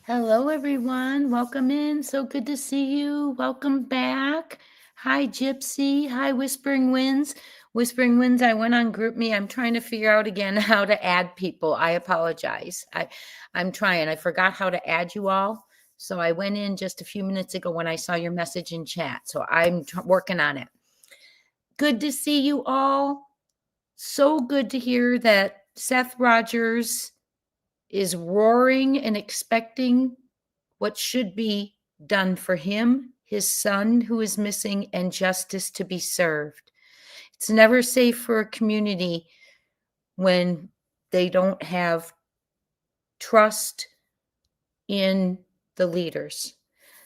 Hello, everyone. Welcome in. So good to see you. Welcome back. Hi, Gypsy. Hi, Whispering Winds. Whispering Winds, I went on GroupMe. I'm trying to figure out again how to add people. I apologize. I'm trying. I forgot how to add you all. So I went in just a few minutes ago when I saw your message in chat. So I'm working on it. Good to see you all. So good to hear that Seth Rogers is roaring and expecting what should be done for him, his son who is missing, and justice to be served. It's never safe for a community when they don't have trust in the leaders.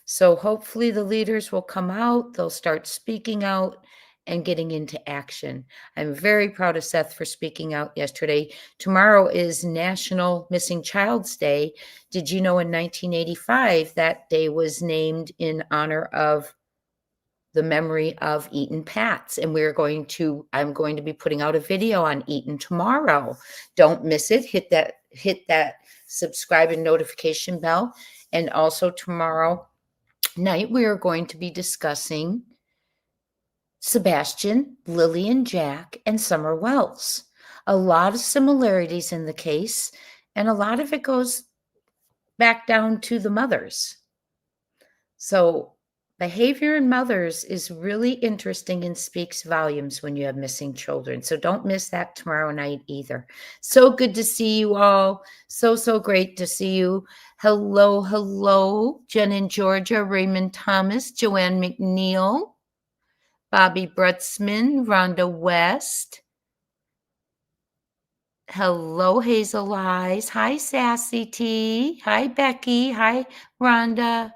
So hopefully the leaders will come out, they'll start speaking out and getting into action. I'm very proud of Seth for speaking out yesterday. Tomorrow is National Missing Child's Day. Did you know in 1985 that day was named in honor of the memory of Eaton Pats? And I'm going to be putting out a video on Eaton tomorrow. Don't miss it. Hit that subscribe and notification bell. And also tomorrow night, we are going to be discussing Sebastian, Lillian Jack, and Summer Wells. A lot of similarities in the case, and a lot of it goes back down to the mothers. So behavior in mothers is really interesting and speaks volumes when you have missing children. So don't miss that tomorrow night either. So good to see you all. So great to see you. Hello, Jen in Georgia, Raymond Thomas, Joanne McNeil, Bobby Brutzman, Rhonda West. Hello, Hazel Eyes. Hi, Sassy T. Hi, Becky. Hi, Rhonda.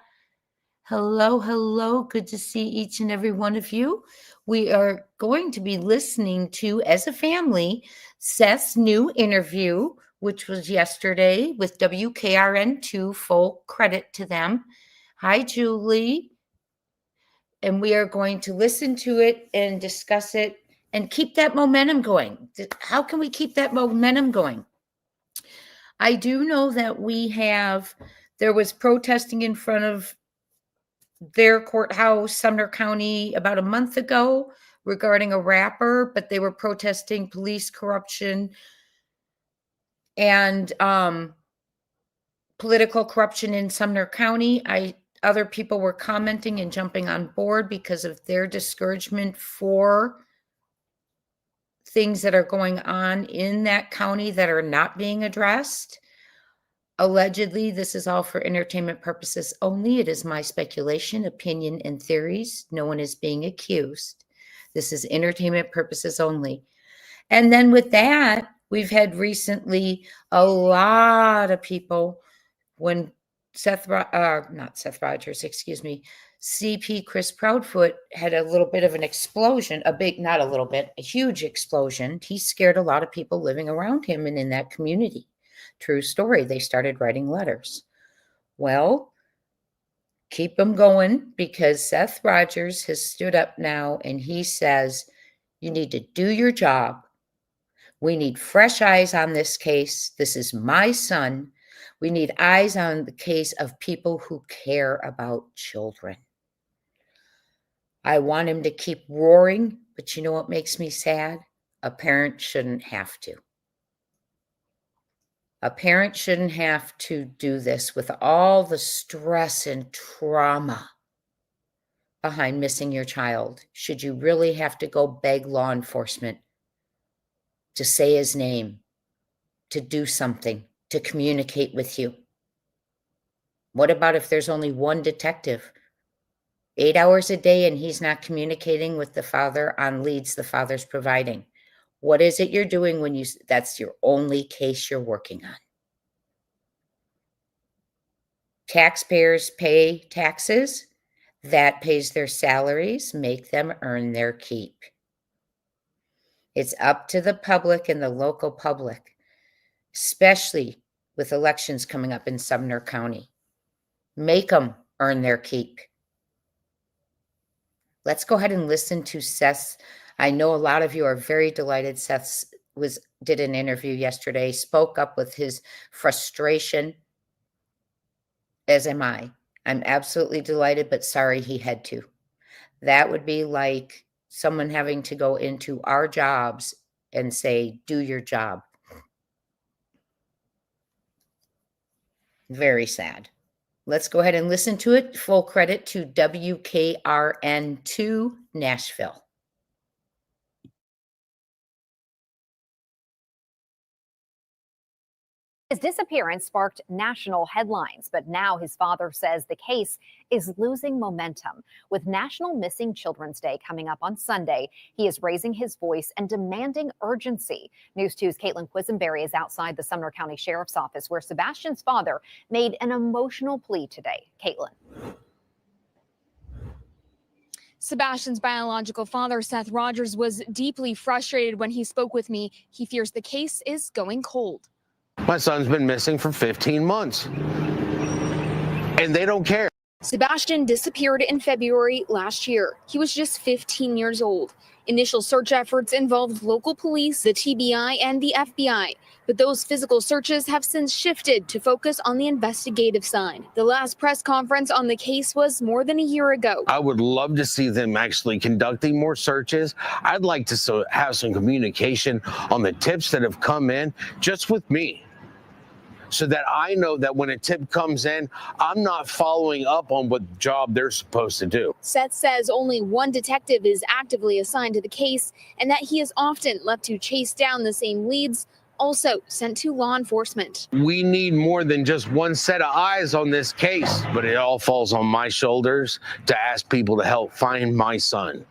Hello. Good to see each and every one of you. We are going to be listening to, as a family, Seth's new interview, which was yesterday with WKRN2. Full credit to them. Hi, Julie. And we are going to listen to it and discuss it and keep that momentum going. How can we keep that momentum going? I do know that there was protesting in front of their courthouse, Sumner County, about a month ago regarding a rapper, but they were protesting police corruption and political corruption in Sumner County. Other people were commenting and jumping on board because of their discouragement for things that are going on in that county that are not being addressed. Allegedly, this is all for entertainment purposes only. It is my speculation, opinion, and theories. No one is being accused. This is entertainment purposes only. And then with that, we've had recently a lot of people when not Seth Rogers, excuse me, CP Chris Proudfoot had a little bit of an explosion, a huge explosion. He scared a lot of people living around him and in that community. True story. They started writing letters. Well, keep them going because Seth Rogers has stood up now and he says, you need to do your job. We need fresh eyes on this case. This is my son. We need eyes on the case of people who care about children. I want him to keep roaring, but you know what makes me sad? A parent shouldn't have to. A parent shouldn't have to do this with all the stress and trauma behind missing your child. Should you really have to go beg law enforcement to say his name, to do something, to communicate with you? What about if there's only one detective, 8 hours a day, and he's not communicating with the father on leads the father's providing? What is it you're doing when that's your only case you're working on? Taxpayers pay taxes. That pays their salaries, make them earn their keep. It's up to the public and the local public, especially with elections coming up in Sumner County. Make them earn their keep. Let's go ahead and listen to Seth. I know a lot of you are very delighted. Seth did an interview yesterday, spoke up with his frustration as am I. I'm absolutely delighted, but sorry he had to. That would be like someone having to go into our jobs and say, do your job. Very sad. Let's go ahead and listen to it. Full credit to WKRN2 Nashville. His disappearance sparked national headlines, but now his father says the case is losing momentum. With National Missing Children's Day coming up on Sunday, he is raising his voice and demanding urgency. News 2's Caitlin Quisenberry is outside the Sumner County Sheriff's Office, where Sebastian's father made an emotional plea today. Caitlin. Sebastian's biological father, Seth Rogers, was deeply frustrated when he spoke with me. He fears the case is going cold. My son's been missing for 15 months, and they don't care. Sebastian disappeared in February last year. He was just 15 years old. Initial search efforts involved local police, the TBI, and the FBI. But those physical searches have since shifted to focus on the investigative side. The last press conference on the case was more than a year ago. I would love to see them actually conducting more searches. I'd like to have some communication on the tips that have come in just with me, so that I know that when a tip comes in, I'm not following up on what job they're supposed to do. Seth says only one detective is actively assigned to the case and that he is often left to chase down the same leads, also sent to law enforcement. We need more than just one set of eyes on this case, but it all falls on my shoulders to ask people to help find my son.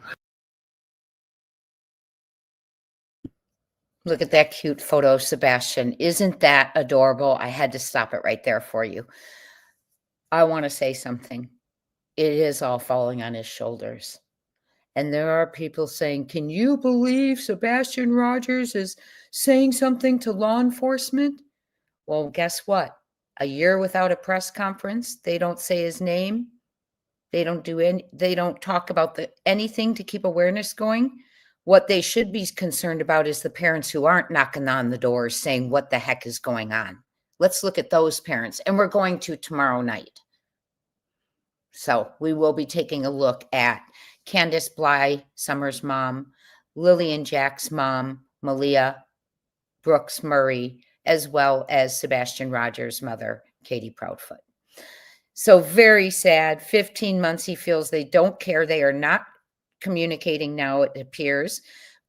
Look at that cute photo of Sebastian. Isn't that adorable? I had to stop it right there for you. I want to say something. It is all falling on his shoulders. And there are people saying, can you believe Sebastian Rogers is saying something to law enforcement? Well, guess what? A year without a press conference, they don't say his name. They don't talk about anything to keep awareness going. What they should be concerned about is the parents who aren't knocking on the doors saying, what the heck is going on? Let's look at those parents. And we're going to tomorrow night. So we will be taking a look at Candace Bly Summers' mom, Lillian Jack's mom, Malia Brooks Murray, as well as Sebastian Rogers' mother, Katie Proudfoot. So very sad. 15 months, he feels they don't care. They are not communicating now, it appears.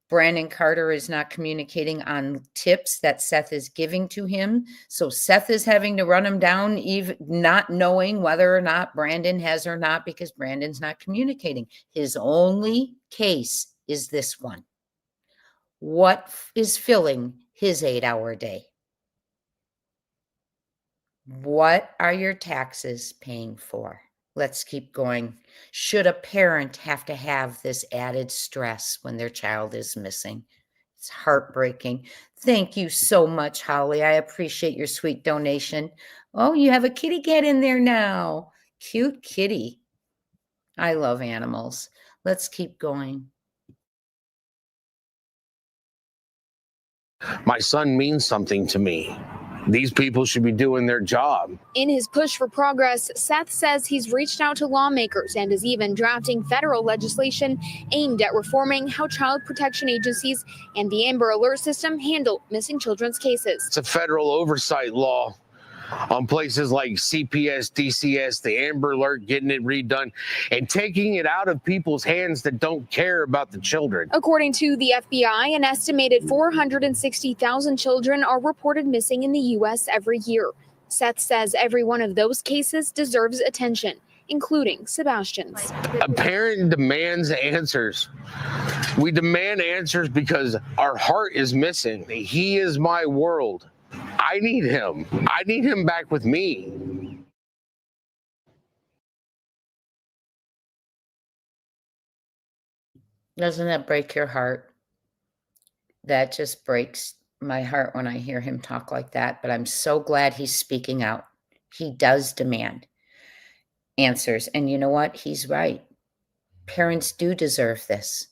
Brandon Carter is not communicating on tips that Seth is giving to him. So Seth is having to run him down, even not knowing whether or not Brandon has or not, because Brandon's not communicating. His only case is this one. What is filling his 8-hour day? What are your taxes paying for? Let's keep going. Should a parent have to have this added stress when their child is missing? It's heartbreaking. Thank you so much, Holly. I appreciate your sweet donation. Oh, you have a kitty cat in there now. Cute kitty. I love animals. Let's keep going. My son means something to me. These people should be doing their job. In his push for progress, Seth says he's reached out to lawmakers and is even drafting federal legislation aimed at reforming how child protection agencies and the Amber Alert system handle missing children's cases. It's a federal oversight law on places like CPS, DCS, the Amber Alert, getting it redone and taking it out of people's hands that don't care about the children. According to the FBI, an estimated 460,000 children are reported missing in the U.S. every year. Seth says every one of those cases deserves attention, including Sebastian's. A parent demands answers. We demand answers because our heart is missing. He is my world. I need him. I need him back with me. Doesn't that break your heart? That just breaks my heart when I hear him talk like that, but I'm so glad he's speaking out. He does demand answers. And you know what? He's right. Parents do deserve this.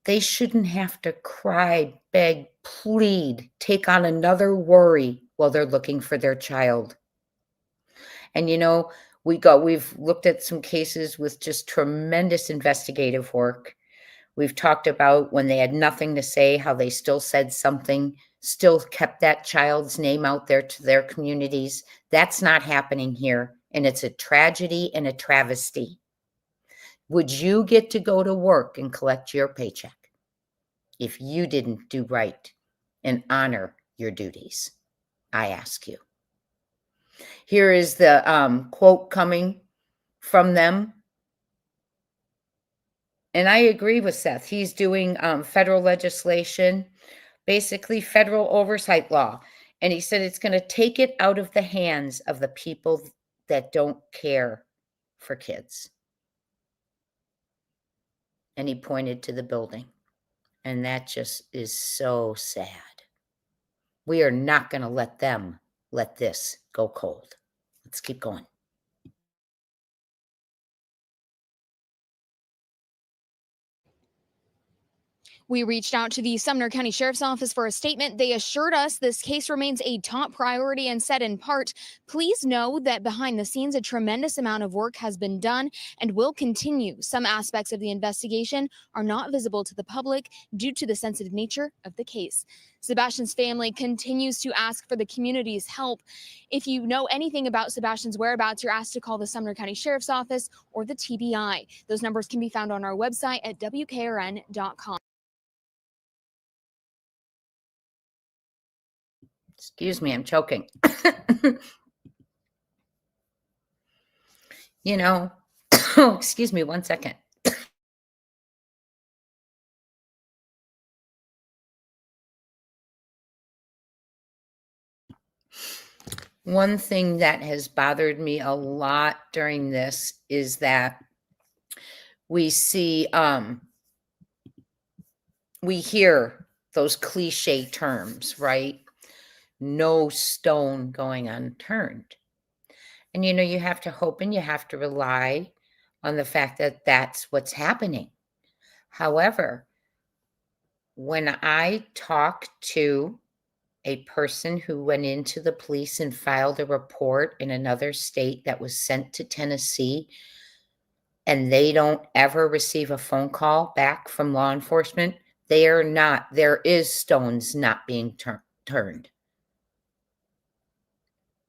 They shouldn't have to cry, beg, plead, take on another worry while they're looking for their child. And you know, We've looked at some cases with just tremendous investigative work. We've talked about when they had nothing to say, how they still said something, still kept that child's name out there to their communities. That's not happening here. And it's a tragedy and a travesty. Would you get to go to work and collect your paycheck if you didn't do right and honor your duties? I ask you. Here is the quote coming from them. And I agree with Seth. He's doing federal legislation, basically federal oversight law. And he said it's going to take it out of the hands of the people that don't care for kids. And he pointed to the building. And that just is so sad. We are not going to let them let this go cold. Let's keep going. We reached out to the Sumner County Sheriff's Office for a statement. They assured us this case remains a top priority and said in part, please know that behind the scenes, a tremendous amount of work has been done and will continue. Some aspects of the investigation are not visible to the public due to the sensitive nature of the case. Sebastian's family continues to ask for the community's help. If you know anything about Sebastian's whereabouts, you're asked to call the Sumner County Sheriff's Office or the TBI. Those numbers can be found on our website at WKRN.com. Excuse me, I'm choking. You know, excuse me 1 second. One thing that has bothered me a lot during this is that we see, we hear those cliche terms, right? No stone going unturned. And, you know, you have to hope and you have to rely on the fact that that's what's happening. However, when I talk to a person who went into the police and filed a report in another state that was sent to Tennessee, and they don't ever receive a phone call back from law enforcement, there is stones not being turned.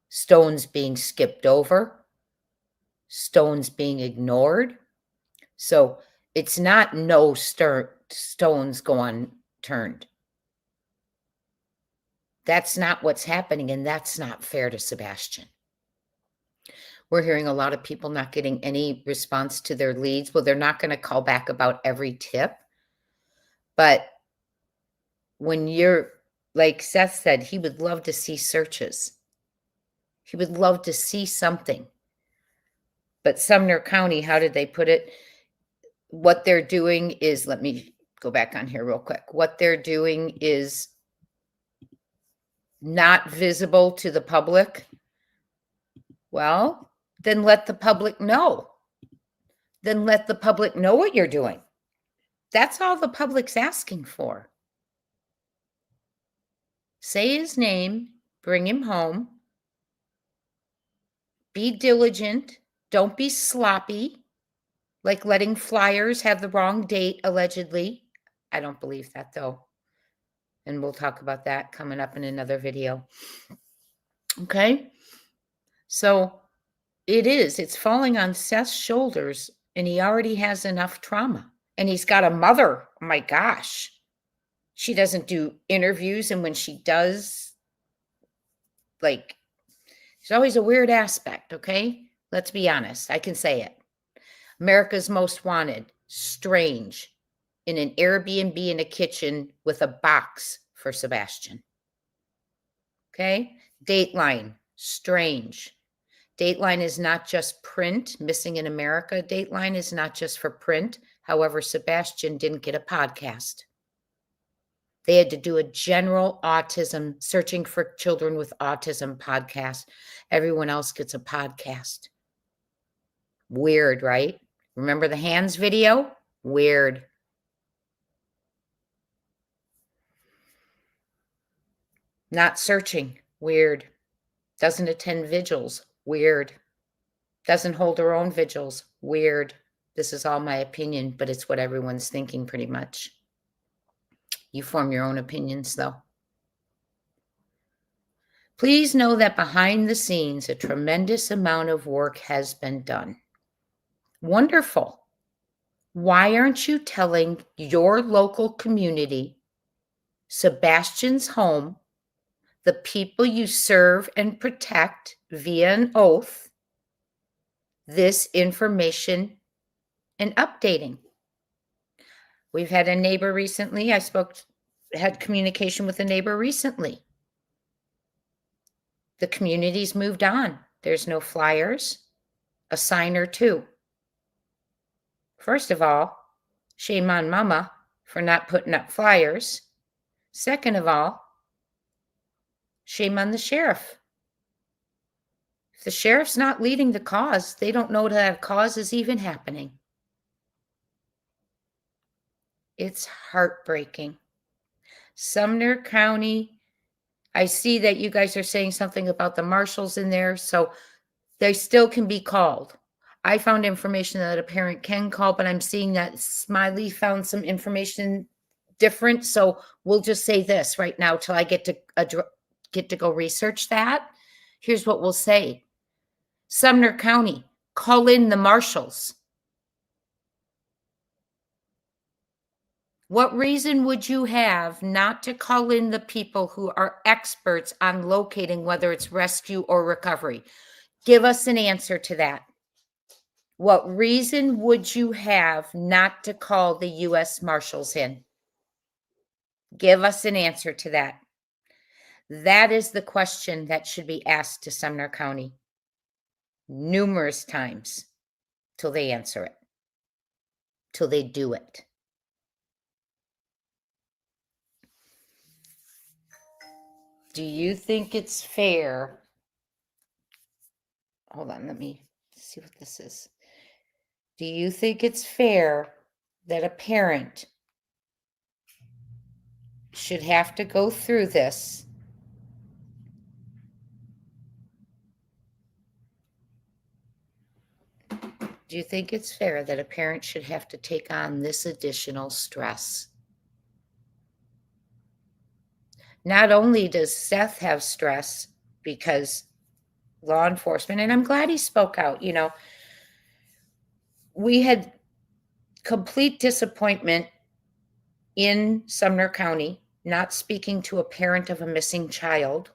Stones being skipped over, stones being ignored. So it's not no stones go unturned. That's not what's happening, and that's not fair to Sebastian. We're hearing a lot of people not getting any response to their leads. Well, they're not going to call back about every tip. But when you're, like Seth said, he would love to see searches. He would love to see something. But Sumner County, how did they put it? What they're doing is, let me go back on here real quick. What they're doing is not visible to the public. Well, then let the public know. Then let the public know what you're doing. That's all the public's asking for. Say his name, bring him home. Be diligent. Don't be sloppy, like letting flyers have the wrong date, allegedly. I don't believe that, though. And we'll talk about that coming up in another video. Okay? So it's falling on Seth's shoulders, and he already has enough trauma. And he's got a mother. Oh my gosh. She doesn't do interviews. And when she does, like, there's always a weird aspect, okay? Let's be honest. I can say it. America's Most Wanted, strange, in an Airbnb in a kitchen with a box for Sebastian. Okay? Dateline, strange. Dateline is not just print, Missing in America. Dateline is not just for print. However, Sebastian didn't get a podcast. They had to do a general autism, searching for children with autism podcast. Everyone else gets a podcast. Weird, right? Remember the hands video? Weird. Not searching. Weird. Doesn't attend vigils. Weird. Doesn't hold her own vigils. Weird. This is all my opinion, but it's what everyone's thinking pretty much. You form your own opinions, though. Please know that behind the scenes, a tremendous amount of work has been done. Wonderful. Why aren't you telling your local community, Sebastian's home, the people you serve and protect via an oath, this information and updating? We've had a neighbor recently. Had communication with a neighbor recently. The community's moved on. There's no flyers, a sign or two. First of all, shame on mama for not putting up flyers. Second of all, shame on the sheriff. If the sheriff's not leading the cause, they don't know that a cause is even happening. It's heartbreaking. Sumner County, I see that you guys are saying something about the marshals in there, so they still can be called. I found information that a parent can call, but I'm seeing that Smiley found some information different, so we'll just say this right now till I get to go research that. Here's what we'll say. Sumner County, call in the marshals. What reason would you have not to call in the people who are experts on locating whether it's rescue or recovery? Give us an answer to that. What reason would you have not to call the U.S. Marshals in? Give us an answer to that. That is the question that should be asked to Sumner County numerous times till they answer it, till they do it. Do you think it's fair? Hold on, let me see what this is. Do you think it's fair that a parent should have to go through this? Do you think it's fair that a parent should have to take on this additional stress? Not only does Seth have stress because law enforcement, and I'm glad he spoke out, we had complete disappointment in Sumner County, not speaking to a parent of a missing child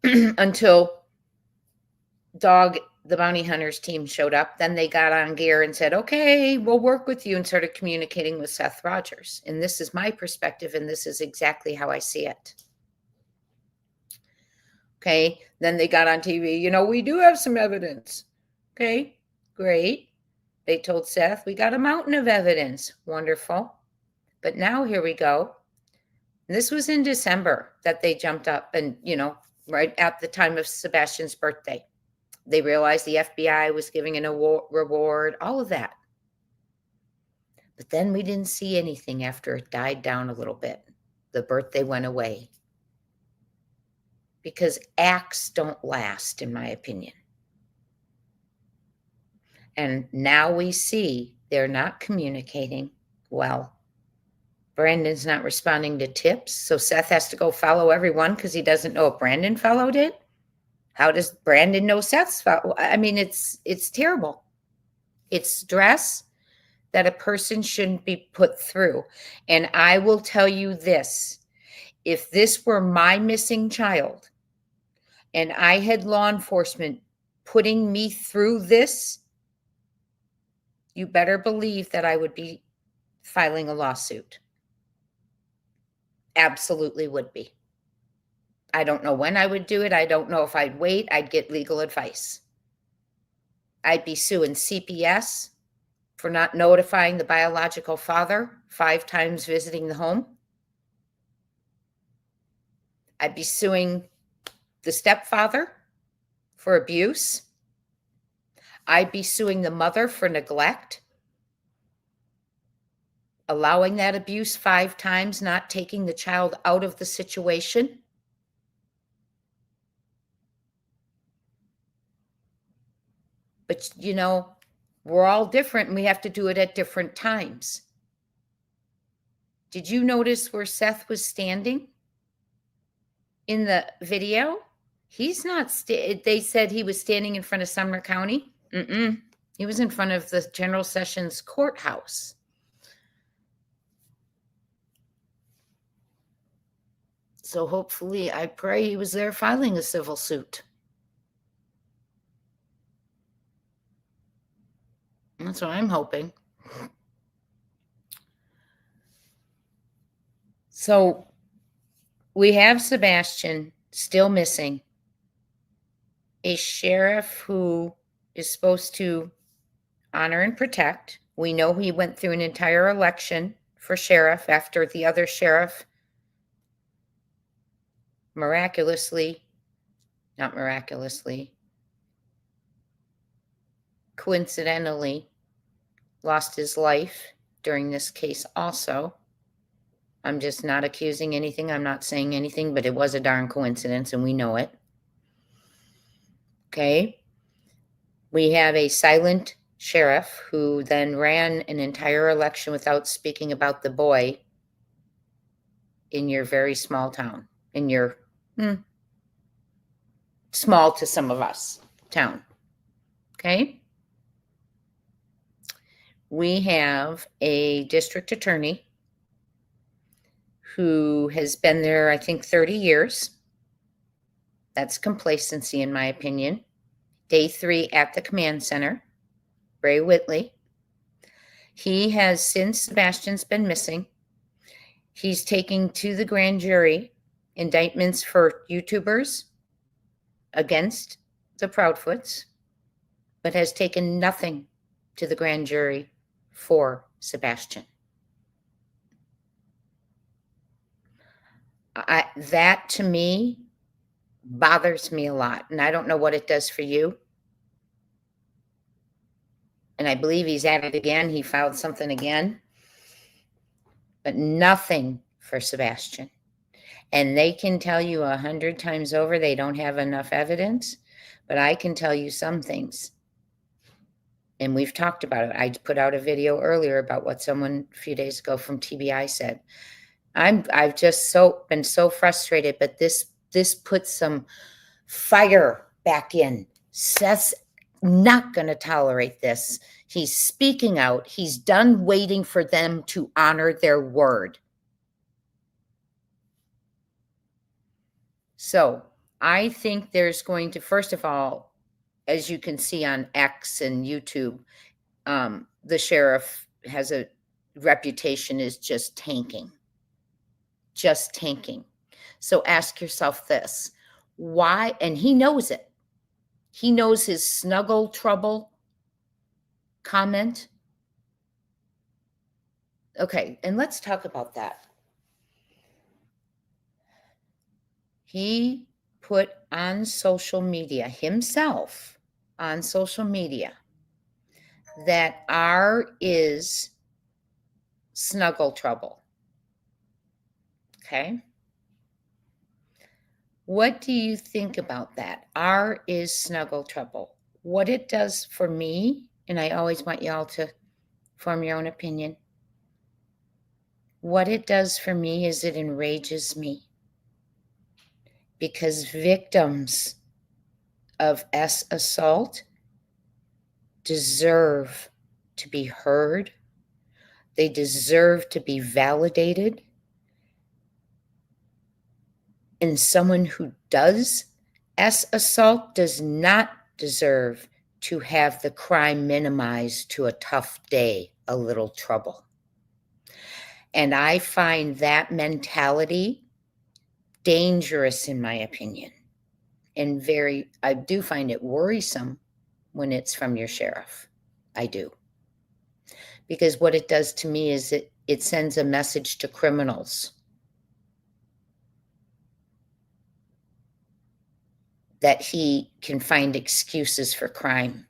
until the bounty hunters team showed up. Then they got on gear and said, okay, we'll work with you, and started communicating with Seth Rogers. And this is my perspective, and this is exactly how I see it. Okay, then they got on TV, we do have some evidence. Okay, great. They told Seth, we got a mountain of evidence. Wonderful. But now here we go. And this was in December that they jumped up and, right at the time of Sebastian's birthday. They realized the FBI was giving an reward, all of that. But then we didn't see anything after it died down a little bit. The birthday went away. Because acts don't last, in my opinion. And now we see they're not communicating well. Brandon's not responding to tips, so Seth has to go follow everyone because he doesn't know if Brandon followed it. How does Brandon know Seth's follow? I mean, it's terrible. It's stress that a person shouldn't be put through. And I will tell you this, if this were my missing child and I had law enforcement putting me through this, you better believe that I would be filing a lawsuit. Absolutely would be. I don't know when I would do it. I don't know if I'd wait. I'd get legal advice. I'd be suing CPS for not notifying the biological father 5 times visiting the home. I'd be suing the stepfather for abuse. I'd be suing the mother for neglect, allowing that abuse 5 times, not taking the child out of the situation. But, we're all different and we have to do it at different times. Did you notice where Seth was standing in the video? He's not, they said he was standing in front of Sumner County. He was in front of the General Sessions Courthouse. So hopefully, I pray he was there filing a civil suit. That's what I'm hoping. So we have Sebastian still missing. A sheriff who is supposed to honor and protect. We know he went through an entire election for sheriff after the other sheriff coincidentally lost his life during this case also. I'm just not accusing anything. I'm not saying anything, but it was a darn coincidence and we know it. Okay. We have a silent sheriff who then ran an entire election without speaking about the boy in your very small town, in your small to some of us town. Okay. We have a district attorney who has been there, I think, 30 years. That's complacency, in my opinion. Day 3 at the command center, Ray Whitley. He has, since Sebastian's been missing, he's taking to the grand jury indictments for YouTubers against the Proudfoots, but has taken nothing to the grand jury for Sebastian. That to me bothers me a lot, and I don't know what it does for you. And I believe he's at it again. He filed something again, but nothing for Sebastian. And they can tell you 100 times over they don't have enough evidence, but I can tell you some things. And we've talked about it. I put out a video earlier about what someone a few days ago from TBI said. I've just been so frustrated, but this puts some fire back in. Seth's not going to tolerate this. He's speaking out. He's done waiting for them to honor their word. So I think there's going to, first of all, as you can see on X and YouTube, the sheriff has a reputation is just tanking. Just tanking. So ask yourself this, why? And he knows it. He knows his snuggle trouble comment. Okay, and let's talk about that. He put on social media, himself on social media, that R is snuggle trouble. Okay. What do you think about that? R is snuggle trouble. What it does for me, and I always want y'all to form your own opinion. What it does for me is it enrages me. Because victims of S assault deserve to be heard. They deserve to be validated. And someone who does S assault does not deserve to have the crime minimized to a tough day, a little trouble. And I find that mentality dangerous, in my opinion, and I do find it worrisome when it's from your sheriff. I do. Because what it does to me is it sends a message to criminals that he can find excuses for crime.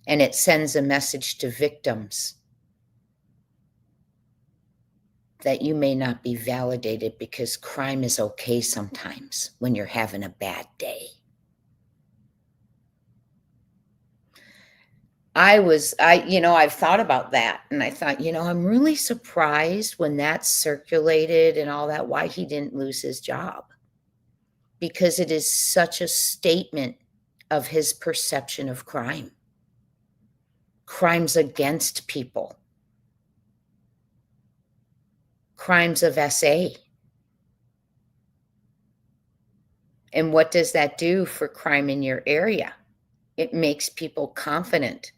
And it sends a message to victims that you may not be validated because crime is okay sometimes when you're having a bad day. I've thought about that, and I thought, I'm really surprised when that circulated and all that, why he didn't lose his job, because it is such a statement of his perception of crime, crimes against people, crimes of SA. And what does that do for crime in your area? It makes people confident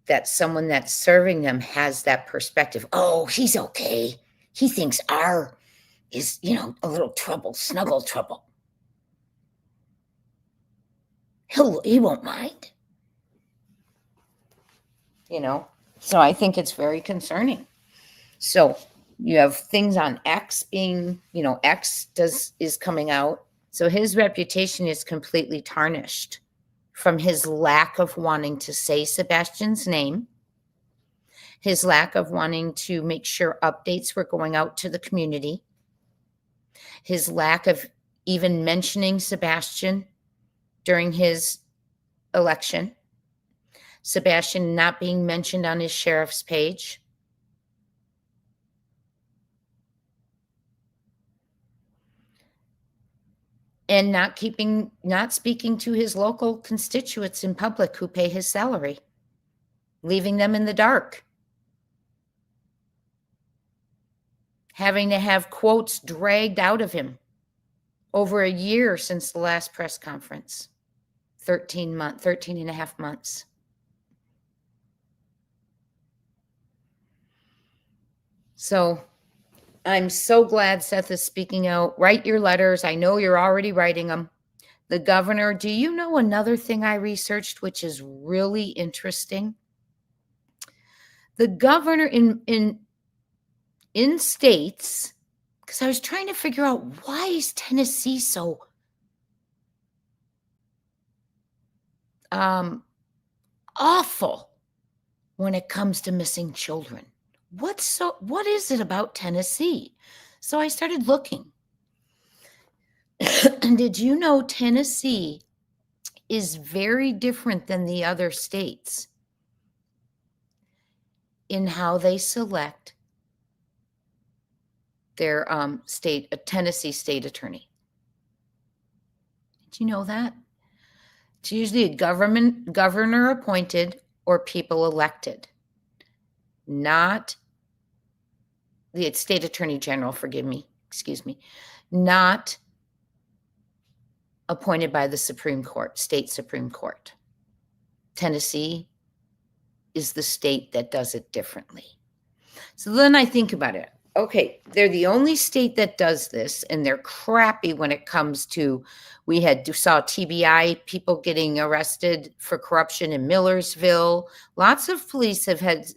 that someone that's serving them has that perspective. Oh, he's okay. He thinks R is, a little trouble, snuggle trouble. He won't mind. So I think it's very concerning. So you have things on X being, X is coming out. So his reputation is completely tarnished from his lack of wanting to say Sebastian's name, his lack of wanting to make sure updates were going out to the community, his lack of even mentioning Sebastian during his election, Sebastian not being mentioned on his sheriff's page. And not speaking to his local constituents in public who pay his salary, leaving them in the dark, having to have quotes dragged out of him over a year since the last press conference, 13 and a half months. So I'm so glad Seth is speaking out. Write your letters. I know you're already writing them. The governor, do you know another thing I researched, which is really interesting? The governor in states, because I was trying to figure out, why is Tennessee so awful when it comes to missing children? What is it about Tennessee? So I started looking. And did you know Tennessee is very different than the other states in how they select their Tennessee state attorney? Did you know that? It's usually a governor appointed or people elected. Not the state attorney general, not appointed by the Supreme Court, state Supreme Court. Tennessee is the state that does it differently. So then I think about it. Okay, they're the only state that does this, and they're crappy when it comes to, saw TBI people getting arrested for corruption in Millersville. Lots of police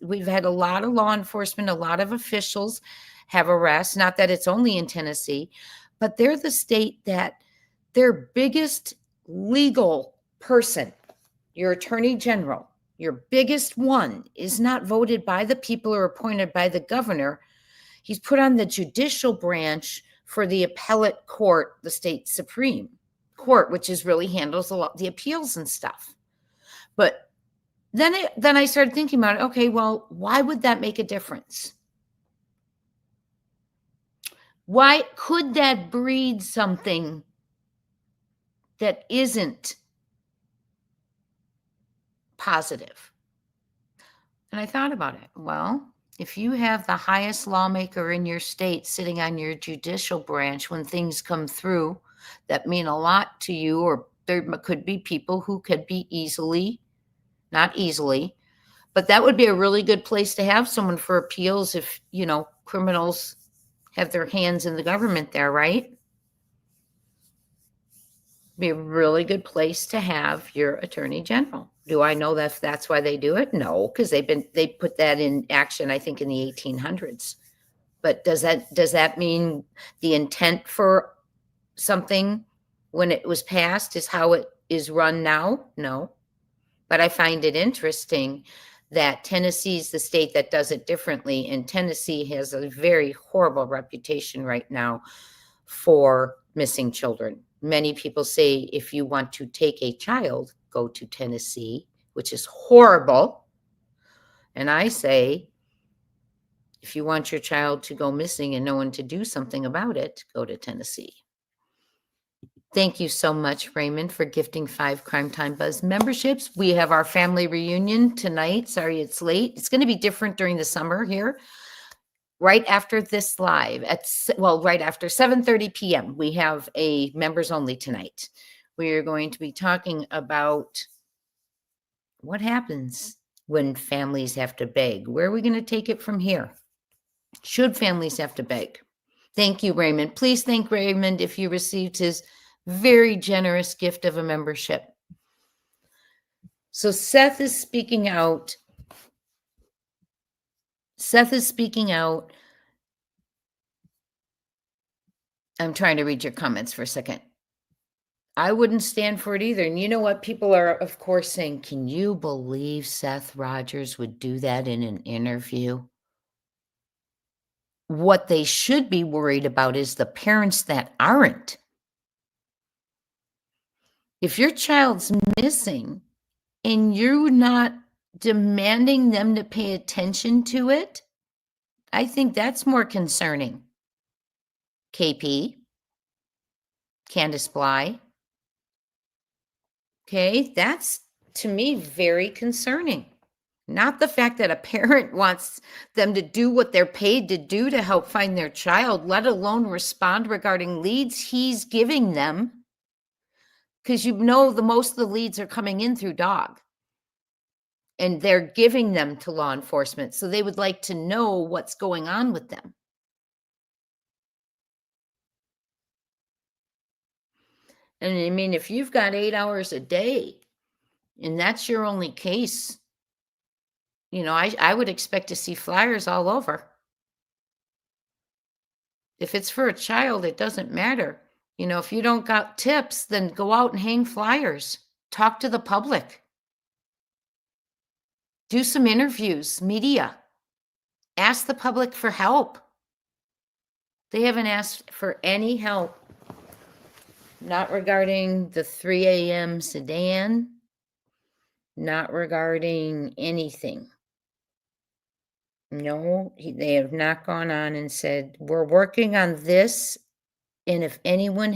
we've had a lot of law enforcement, a lot of officials have arrests, not that it's only in Tennessee, but they're the state that their biggest legal person, your attorney general, your biggest one, is not voted by the people or appointed by the governor. He's put on the judicial branch for the appellate court, the state Supreme Court, which really handles a lot the appeals and stuff. But then I started thinking about it. Okay, well, why would that make a difference? Why could that breed something that isn't positive? And I thought about it. Well, if you have the highest lawmaker in your state sitting on your judicial branch, when things come through that mean a lot to you, or there could be people who could be not easily, but that would be a really good place to have someone for appeals if, criminals have their hands in the government there, right? Be a really good place to have your attorney general. Do I know that that's why they do it? No, because they put that in action, I think, in the 1800s. But does that mean the intent for something when it was passed is how it is run now? No. But I find it interesting that Tennessee's the state that does it differently, and Tennessee has a very horrible reputation right now for missing children. Many people say if you want to take a child, go to Tennessee, which is horrible. And I say, if you want your child to go missing and no one to do something about it, go to Tennessee. Thank you so much, Raymond, for gifting 5 Crime Time Buzz memberships. We have our family reunion tonight. Sorry, it's late. It's going to be different during the summer here. Right after this live, right after 7:30 p.m., we have a members only tonight. We are going to be talking about what happens when families have to beg. Where are we going to take it from here? Should families have to beg? Thank you, Raymond. Please thank Raymond if you received his very generous gift of a membership. So Seth is speaking out. I'm trying to read your comments for a second. I wouldn't stand for it either. And you know what? People are, of course, saying, can you believe Seth Rogers would do that in an interview? What they should be worried about is the parents that aren't. If your child's missing and you're not demanding them to pay attention to it, I think that's more concerning. KP, Candace Bly. Okay, that's to me very concerning. Not the fact that a parent wants them to do what they're paid to do to help find their child, let alone respond regarding leads he's giving them. Because you know most of the leads are coming in through dog. And they're giving them to law enforcement. So they would like to know what's going on with them. And I mean, if you've got 8 hours a day and that's your only case, you know, I would expect to see flyers all over. If it's for a child, it doesn't matter. You know, if you don't got tips, then go out and hang flyers. Talk to the public. Do some interviews, media. Ask the public for help. They haven't asked for any help. Not regarding the 3 a.m. sedan. Not regarding anything. No, they have not gone on and said, we're working on this. And if anyone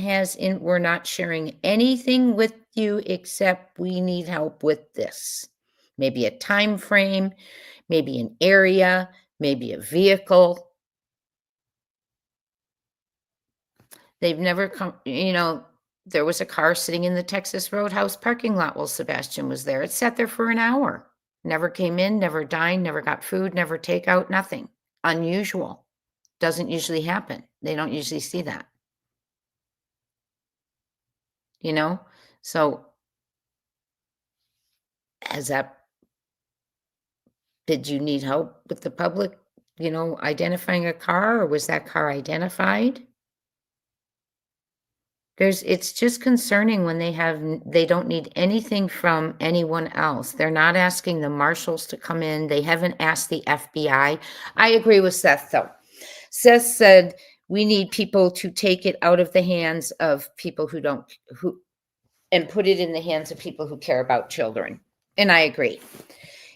we're not sharing anything with you except we need help with this. Maybe a time frame, maybe an area, maybe a vehicle. They've never come, you know, there was a car sitting in the Texas Roadhouse parking lot while Sebastian was there. It sat there for an hour. Never came in, never dined, never got food, never takeout, nothing. Unusual. Doesn't usually happen. They don't usually see that. You know? So, did you need help with the public, you know, identifying a car, or was that car identified? It's just concerning when they don't need anything from anyone else. They're not asking the marshals to come in. They haven't asked the FBI. I agree with Seth, though. Seth said we need people to take it out of the hands of people and put it in the hands of people who care about children. And I agree.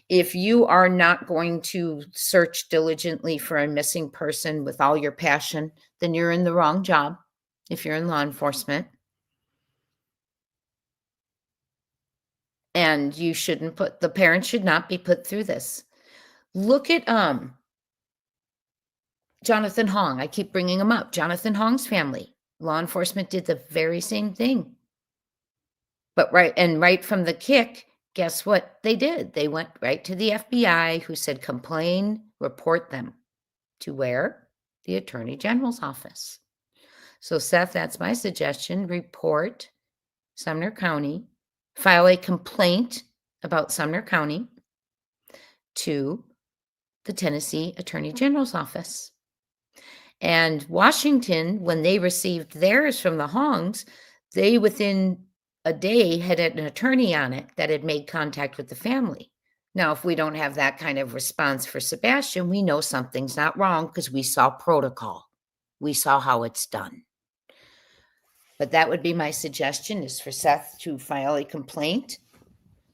If you are not going to search diligently for a missing person with all your passion, then you're in the wrong job. If you're in law enforcement, and the parents should not be put through this. Look at Jonathan Hong. I keep bringing him up. Jonathan Hong's family. Law enforcement did the very same thing. But right from the kick, guess what they did? They went right to the FBI, who said, complain, report them. To where? The Attorney General's office. So Seth, that's my suggestion. Report Sumner County, file a complaint about Sumner County to the Tennessee Attorney General's office. And Washington, when they received theirs from the Hongs, they within a day had an attorney on it that had made contact with the family. Now, if we don't have that kind of response for Sebastian, we know something's not wrong because we saw protocol. We saw how it's done. But that would be my suggestion, is for Seth to file a complaint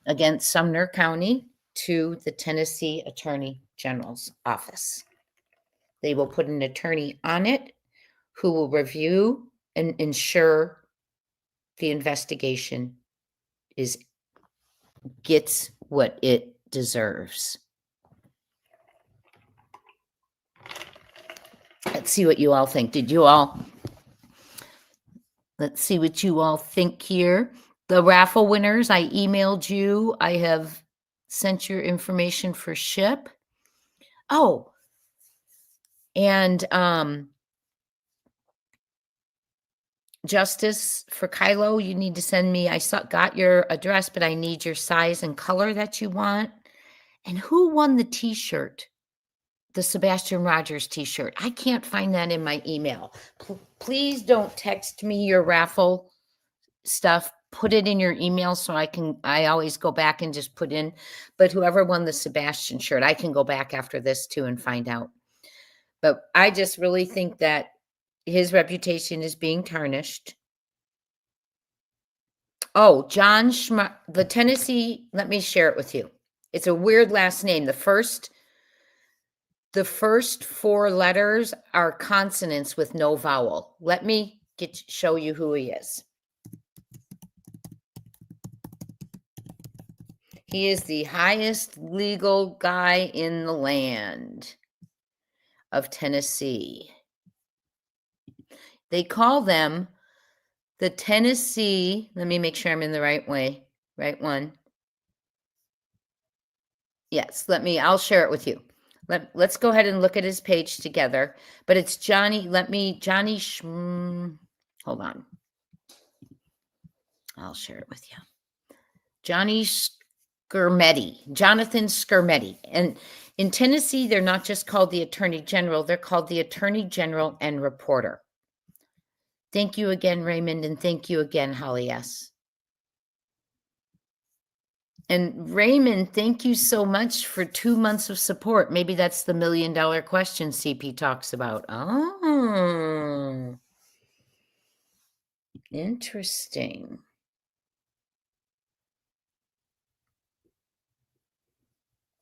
against Sumner County to the Tennessee Attorney General's office. They will put an attorney on it who will review and ensure the investigation gets what it deserves. Let's see what you all think. Let's see what you all think here. The raffle winners, I emailed you. I have sent your information for ship. Oh, and Justice for Kylo, you need to send me, got your address, but I need your size and color that you want. And who won the t-shirt? The Sebastian Rogers t-shirt. I can't find that in my email. Please don't text me your raffle stuff. Put it in your email so I always go back and just put in, but whoever won the Sebastian shirt, I can go back after this too and find out. But I just really think that his reputation is being tarnished. Oh, John the Tennessee, let me share it with you. It's a weird last name. The first 4 letters are consonants with no vowel. Let me show you who he is. He is the highest legal guy in the land of Tennessee. They call them the Tennessee, let me make sure I'm in the right one. Yes, I'll share it with you. Let's go ahead and look at his page together. But it's Johnny, hold on. I'll share it with you. Jonathan Skirmetti. And in Tennessee, they're not just called the Attorney General, they're called the Attorney General and Reporter. Thank you again, Raymond, and thank you again, Holly S. And Raymond, thank you so much for 2 months of support. Maybe that's the $1 million question CP talks about. Oh, interesting.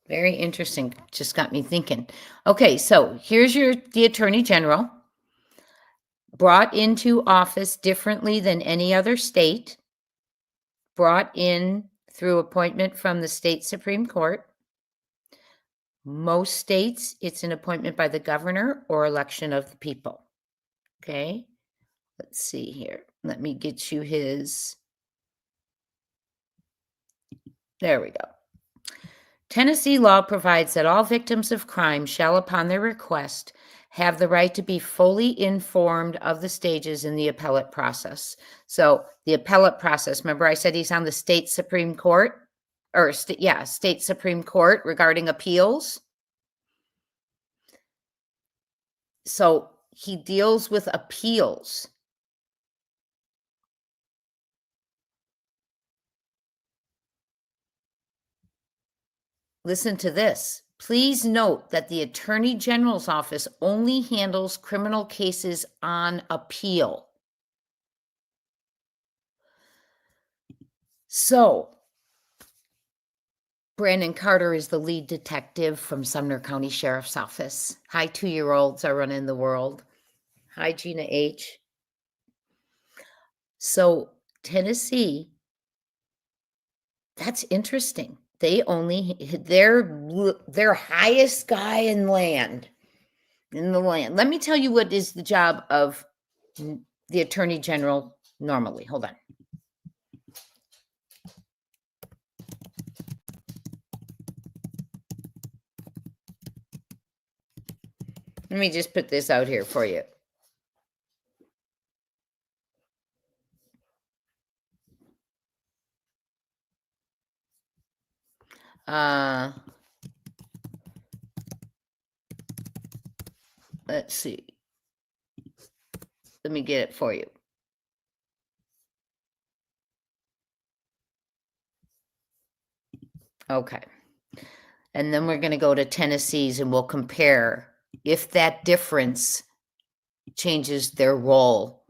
Very interesting. Just got me thinking. Okay, so here's the Attorney General, brought into office differently than any other state, brought in through appointment from the state Supreme Court. Most states, it's an appointment by the governor or election of the people. Okay, let's see here. Let me get you his. There we go. Tennessee law provides that all victims of crime shall, upon their request, have the right to be fully informed of the stages in the appellate process. So the appellate process, remember I said he's on the state Supreme Court, or state Supreme Court regarding appeals. So he deals with appeals. Listen to this. Please note that the Attorney General's office only handles criminal cases on appeal. So, Brandon Carter is the lead detective from Sumner County Sheriff's Office. Hi, 2-year-olds are running the world. Hi, Gina H. So, Tennessee, that's interesting. Their highest guy in the land. Let me tell you what is the job of the Attorney General normally. Hold on. Let me just put this out here for you. Let's see. Let me get it for you. Okay. And then we're going to go to Tennessee's and we'll compare if that difference changes their role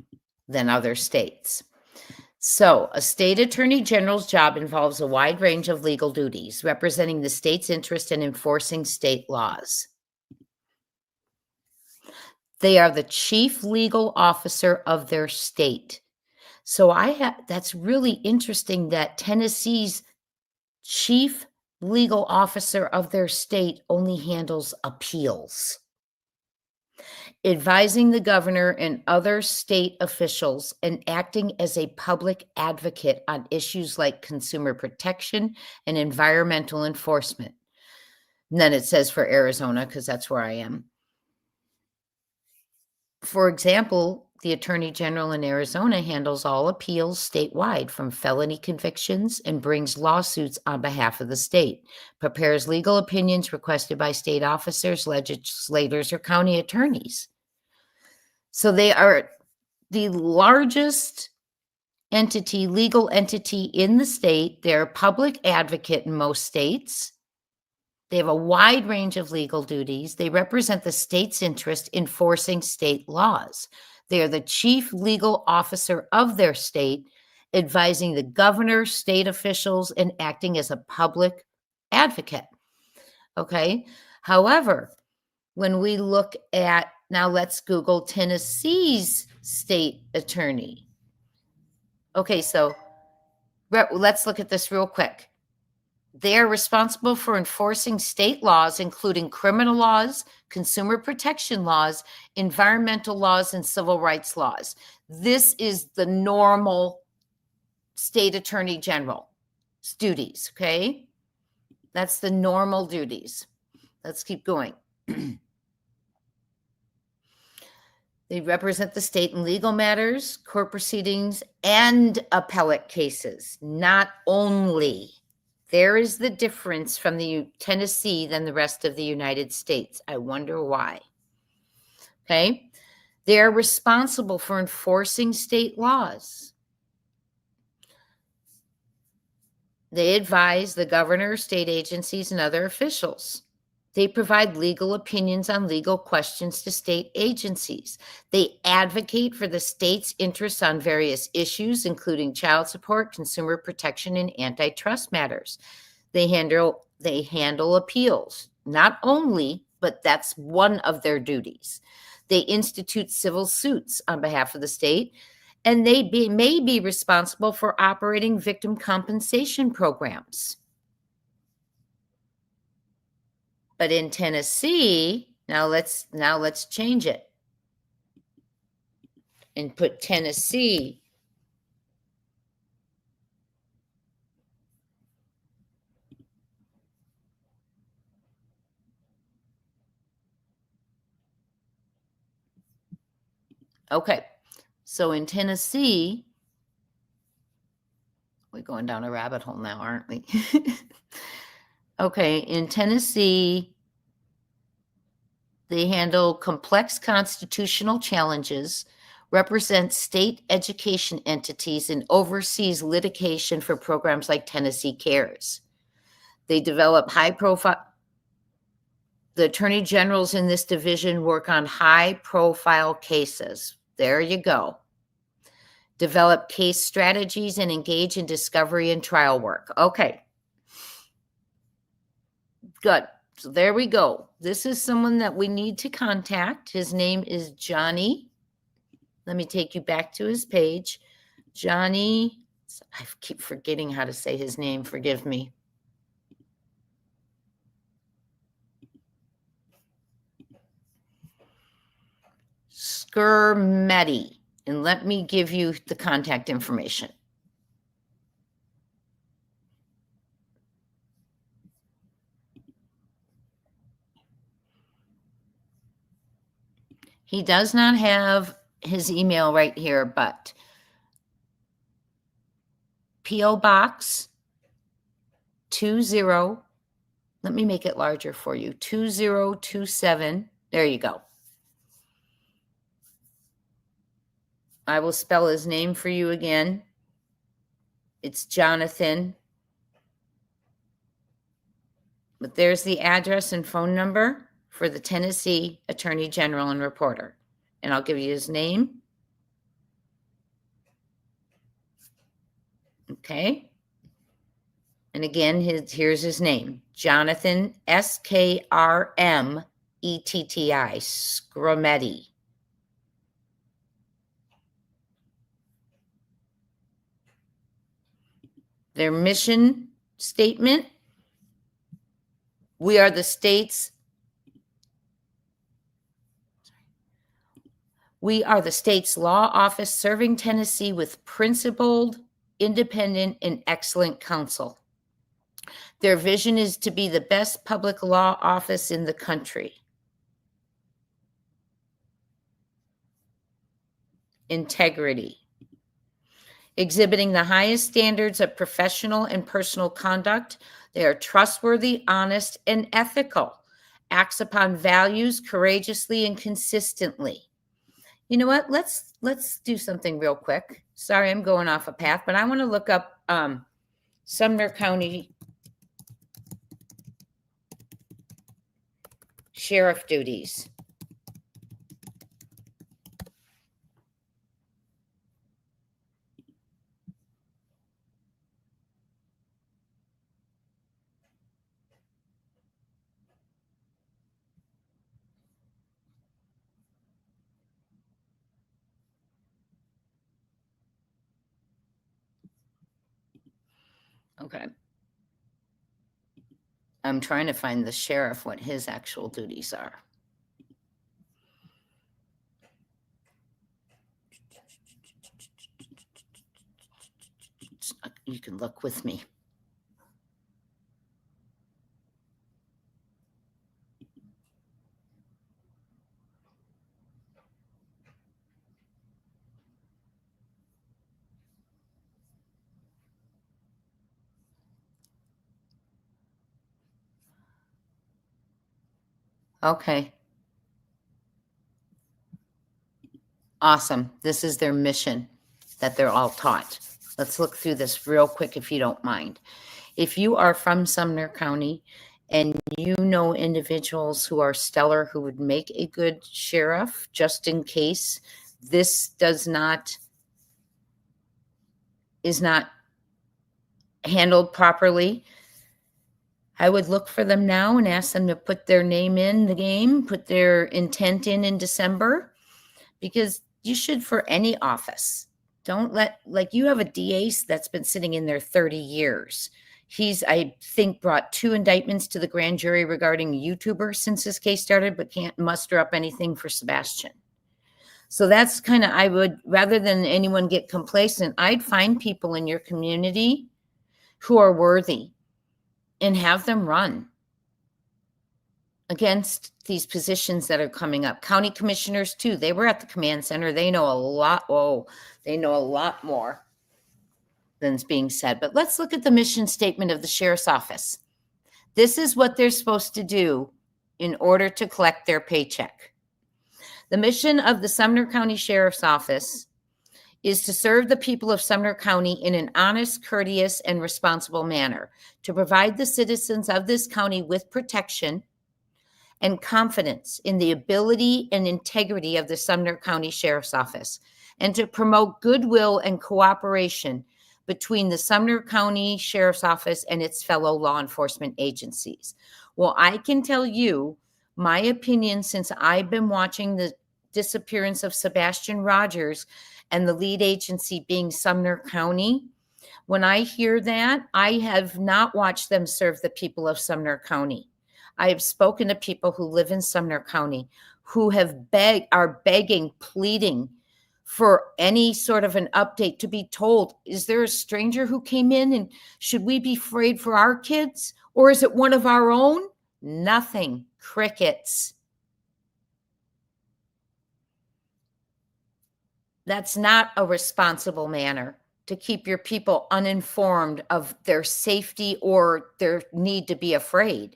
than other states. So, a state attorney general's job involves a wide range of legal duties, representing the state's interest in enforcing state laws. They are the chief legal officer of their state. So that's really interesting that Tennessee's chief legal officer of their state only handles appeals, advising the governor and other state officials and acting as a public advocate on issues like consumer protection and environmental enforcement. And then it says for Arizona, because that's where I am. For example, the Attorney General in Arizona handles all appeals statewide from felony convictions and brings lawsuits on behalf of the state, prepares legal opinions requested by state officers, legislators, or county attorneys. So they are the largest entity, legal entity in the state. They're a public advocate in most states. They have a wide range of legal duties. They represent the state's interest in enforcing state laws. They are the chief legal officer of their state, advising the governor, state officials, and acting as a public advocate. Okay. However, when we look at, now let's Google Tennessee's state attorney. Okay, so let's look at this real quick. They are responsible for enforcing state laws, including criminal laws, consumer protection laws, environmental laws, and civil rights laws. This is the normal state attorney general's duties, okay? That's the normal duties. Let's keep going. They represent the state in legal matters, court proceedings, and appellate cases, not only. There is the difference from the Tennessee than the rest of the United States. I wonder why. Okay. They are responsible for enforcing state laws. They advise the governor, state agencies, and other officials. They provide legal opinions on legal questions to state agencies. They advocate for the state's interests on various issues, including child support, consumer protection, and antitrust matters. They handle appeals, not only, but that's one of their duties. They institute civil suits on behalf of the state, and they may be responsible for operating victim compensation programs. But in Tennessee, now let's change it and put Tennessee. Okay, so in Tennessee, we're going down a rabbit hole now, aren't we? Okay, in Tennessee, they handle complex constitutional challenges, represent state education entities, and oversees litigation for programs like Tennessee Cares. They develop high-profile. The attorney generals in this division work on high-profile cases. There you go. Develop case strategies and engage in discovery and trial work. Okay. Good. So there we go. This is someone that we need to contact. His name is Johnny. Let me take you back to his page. Johnny, I keep forgetting how to say his name. Forgive me. SECURITYMAN. And let me give you the contact information. He does not have his email right here, but P.O. Box 20, let me make it larger for you, 2027. There you go. I will spell his name for you again. It's Jonathan. But there's the address and phone number for the Tennessee Attorney General and Reporter. And I'll give you his name. Okay. And again, here's his name, Jonathan, Skrmetti, Scrometti. Their mission statement: we are the state's law office serving Tennessee with principled, independent, and excellent counsel. Their vision is to be the best public law office in the country. Integrity. Exhibiting the highest standards of professional and personal conduct, they are trustworthy, honest, and ethical. Acts upon values courageously and consistently. You know what? Let's do something real quick. Sorry, I'm going off a path, but I want to look up Sumner County Sheriff duties. Okay. I'm trying to find the sheriff, what his actual duties are. You can look with me. Okay. Awesome. This is their mission that they're all taught. Let's look through this real quick if you don't mind. If you are from Sumner County and you know individuals who are stellar, who would make a good sheriff, just in case this is not handled properly, I would look for them now and ask them to put their name in the game, put their intent in December, because you should for any office. Don't let, like, you have a DA that's been sitting in there 30 years. He's, I think, brought 2 indictments to the grand jury regarding YouTubers since this case started, but can't muster up anything for Sebastian. So that's kind of, I would, rather than anyone get complacent, I'd find people in your community who are worthy and have them run against these positions that are coming up. County commissioners too, they were at the command center. They know a lot. Oh, they know a lot more than's being said. But let's look at the mission statement of the sheriff's office. This is what they're supposed to do in order to collect their paycheck. The mission of the Sumner County Sheriff's Office is to serve the people of Sumner County in an honest, courteous, and responsible manner, to provide the citizens of this county with protection and confidence in the ability and integrity of the Sumner County Sheriff's Office, and to promote goodwill and cooperation between the Sumner County Sheriff's Office and its fellow law enforcement agencies. Well, I can tell you my opinion since I've been watching the disappearance of Sebastian Rogers and the lead agency being Sumner County. When I hear that, I have not watched them serve the people of Sumner County. I have spoken to people who live in Sumner County who have are begging, pleading for any sort of an update, to be told, is there a stranger who came in and should we be afraid for our kids? Or is it one of our own? Nothing. Crickets. That's not a responsible manner to keep your people uninformed of their safety or their need to be afraid.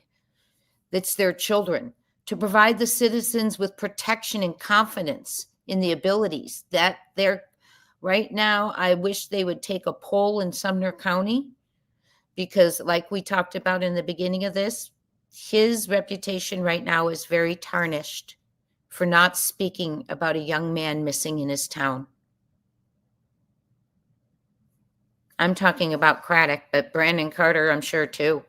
It's their children. To provide the citizens with protection and confidence in the abilities that they're right now. I wish they would take a poll in Sumner County, because like we talked about in the beginning of this, his reputation right now is very tarnished for not speaking about a young man missing in his town. I'm talking about Craddock, but Brandon Carter, I'm sure too.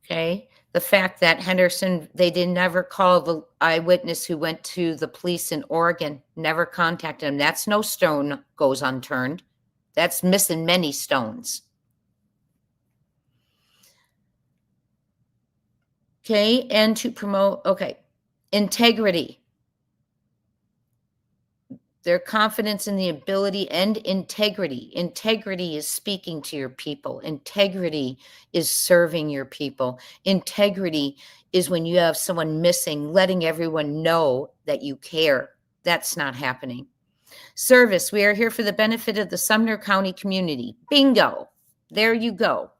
Okay. The fact that Henderson, they did never call the eyewitness who went to the police in Oregon, never contacted him. That's no stone goes unturned. That's missing many stones. Okay. And to promote, okay, integrity. Their confidence in the ability and integrity. Integrity is speaking to your people. Integrity is serving your people. Integrity is when you have someone missing, letting everyone know that you care. That's not happening. Service. We are here for the benefit of the Sumner County community. Bingo. There you go.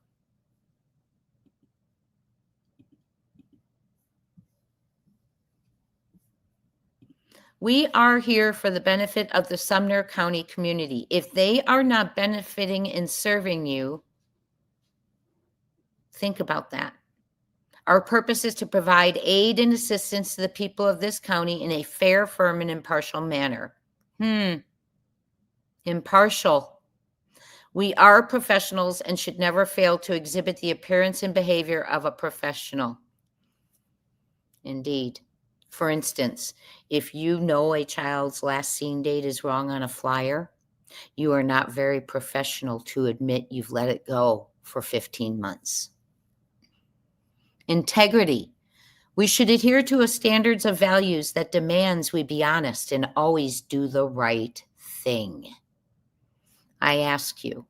We are here for the benefit of the Sumner County community. If they are not benefiting and serving you, think about that. Our purpose is to provide aid and assistance to the people of this county in a fair, firm, and impartial manner. Impartial. We are professionals and should never fail to exhibit the appearance and behavior of a professional. Indeed. For instance, if you know a child's last seen date is wrong on a flyer, you are not very professional to admit you've let it go for 15 months. Integrity. We should adhere to a standards of values that demands we be honest and always do the right thing. I ask you,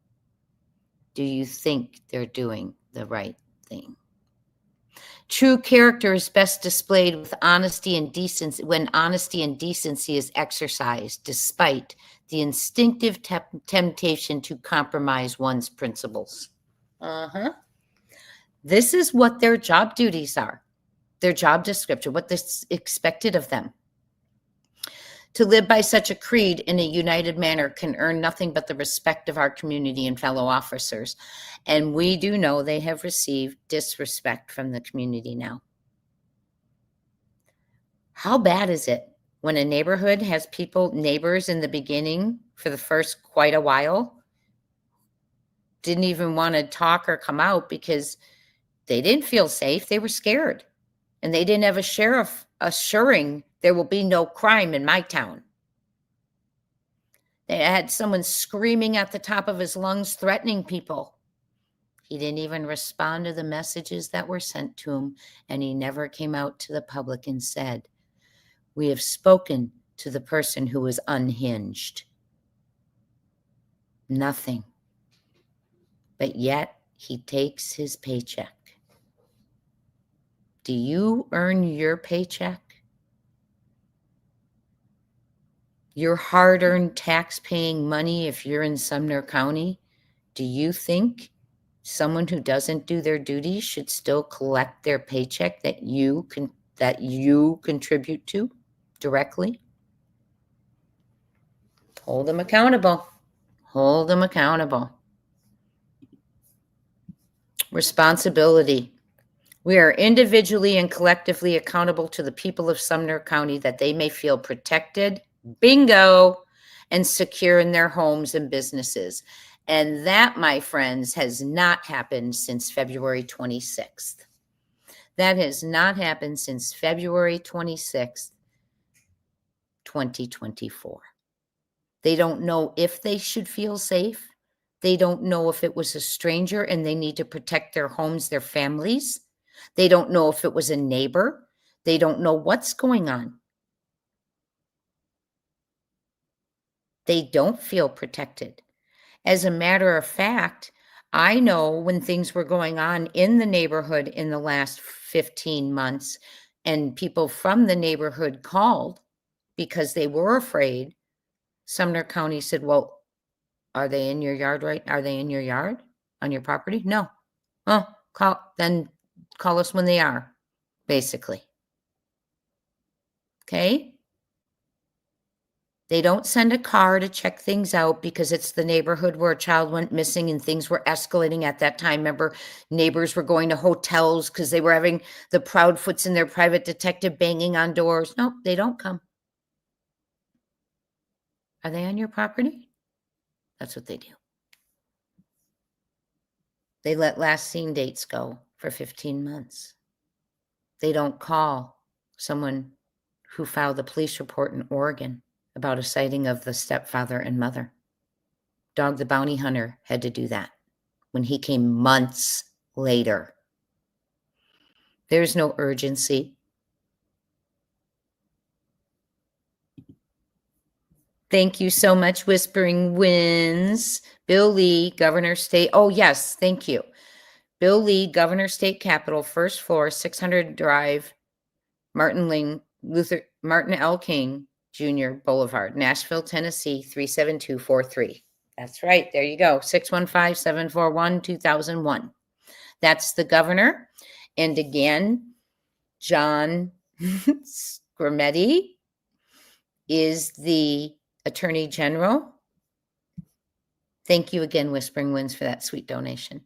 do you think they're doing the right thing? True character is best displayed with honesty and decency when honesty and decency is exercised, despite the instinctive temptation to compromise one's principles. This is what their job duties are, their job description, what is expected of them. To live by such a creed in a united manner can earn nothing but the respect of our community and fellow officers. And we do know they have received disrespect from the community now. How bad is it when a neighborhood has neighbors in the beginning for the first quite a while, didn't even want to talk or come out because they didn't feel safe. They were scared. And they didn't have a sheriff assuring there will be no crime in my town. They had someone screaming at the top of his lungs, threatening people. He didn't even respond to the messages that were sent to him, and he never came out to the public and said, "We have spoken to the person who was unhinged." Nothing. But yet he takes his paycheck. Do you earn your paycheck? Your hard-earned tax-paying money if you're in Sumner County? Do you think someone who doesn't do their duty should still collect their paycheck that you contribute to directly? Hold them accountable. Hold them accountable. Responsibility. We are individually and collectively accountable to the people of Sumner County that they may feel protected, bingo, and secure in their homes and businesses. And that, my friends, has not happened since February 26th. That has not happened since February 26th, 2024. They don't know if they should feel safe. They don't know if it was a stranger and they need to protect their homes, their families. They don't know if it was a neighbor. They don't know what's going on. They don't feel protected. As a matter of fact, I know when things were going on in the neighborhood in the last 15 months and people from the neighborhood called because they were afraid, Sumner County said, "Well, are they in your yard Are they in your yard on your property?" "No." "Oh, call us when they are," basically. Okay? They don't send a car to check things out because it's the neighborhood where a child went missing and things were escalating at that time. Remember, neighbors were going to hotels because they were having the Proudfoots and their private detective banging on doors. No, they don't come. Are they on your property? That's what they do. They let last seen dates go for 15 months. They don't call someone who filed a police report in Oregon about a sighting of the stepfather and mother. Dog the Bounty Hunter had to do that when he came months later. There's no urgency. Thank you so much, Whispering Winds. Bill Lee, Governor State. Oh, yes, thank you. Bill Lee, Governor State Capitol, first floor, 600 Drive, Martin L. King Jr. Boulevard, Nashville, Tennessee, 37243. That's right. There you go. 615-741-2001. That's the governor. And again, John Scrimetti is the Attorney General. Thank you again, Whispering Winds, for that sweet donation.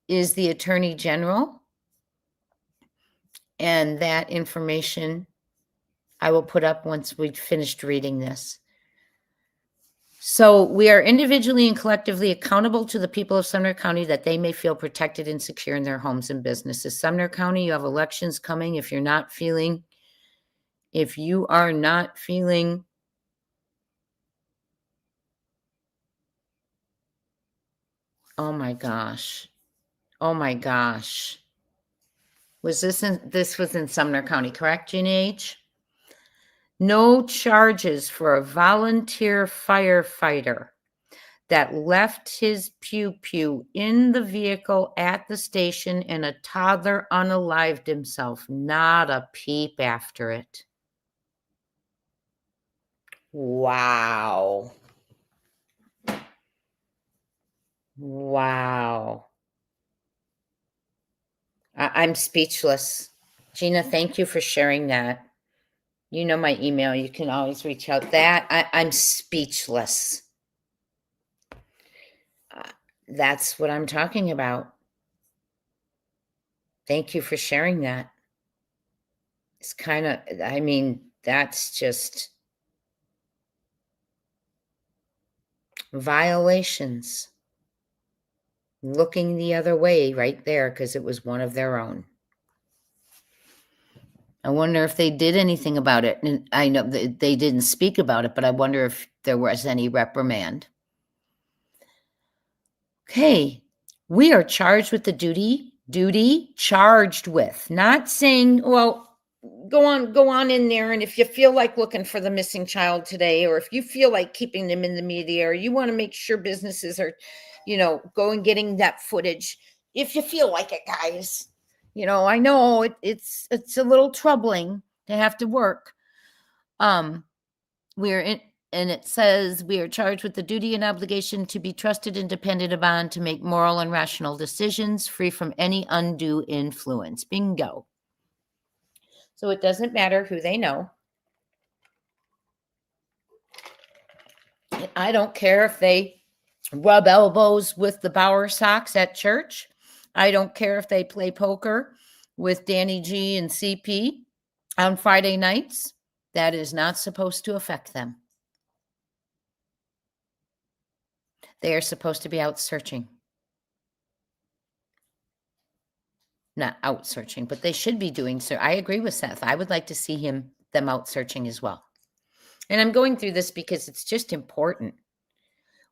Is the Attorney General. And that information I will put up once we've finished reading this. So we are individually and collectively accountable to the people of Sumner County that they may feel protected and secure in their homes and businesses. Sumner County, you have elections coming. If you are not feeling, oh my gosh. This was in Sumner County, correct, Jeannie H? No charges for a volunteer firefighter that left his pew-pew in the vehicle at the station and a toddler unalived himself. Not a peep after it. Wow. I'm speechless. Gina, thank you for sharing that. You know my email. You can always reach out. I'm speechless. That's what I'm talking about. Thank you for sharing that. It's kind of, that's just violations. Looking the other way right there because it was one of their own. I wonder if they did anything about it. And I know they didn't speak about it, but I wonder if there was any reprimand. Okay, we are charged with the duty charged with, not saying, well, go on in there. And if you feel like looking for the missing child today, or if you feel like keeping them in the media, or you want to make sure businesses are, go and getting that footage. If you feel like it, guys, I know it's a little troubling to have to work. And it says we are charged with the duty and obligation to be trusted and depended upon to make moral and rational decisions free from any undue influence. Bingo. So it doesn't matter who they know. I don't care if they rub elbows with the Bauer Sox at church. I don't care if they play poker with Danny G and CP on Friday nights. That is not supposed to affect them. They are supposed to be out searching. Not out searching, but they should be doing so. I agree with Seth. I would like to see them out searching as well. And I'm going through this because it's just important.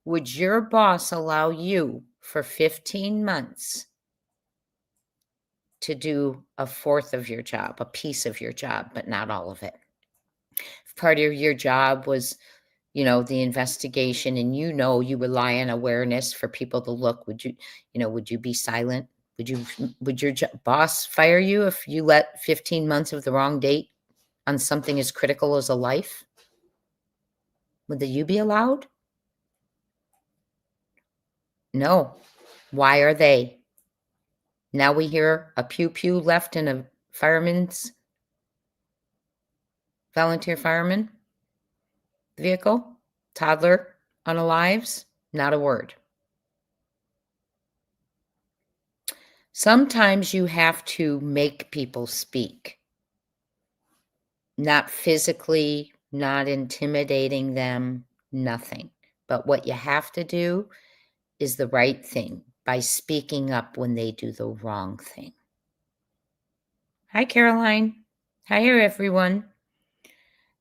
Would your boss allow you for 15 months to do a fourth of your job, a piece of your job, but not all of it? If part of your job was, the investigation, and you rely on awareness for people to look, would you be silent? Would your boss fire you if you let 15 months of the wrong date on something as critical as a life? Would you be allowed? No. Why are they? Now we hear a pew-pew left in a volunteer fireman vehicle, toddler unalives, not a word. Sometimes you have to make people speak, not physically, not intimidating them, nothing. But what you have to do is the right thing by speaking up when they do the wrong thing. Hi, Caroline. Hi, everyone.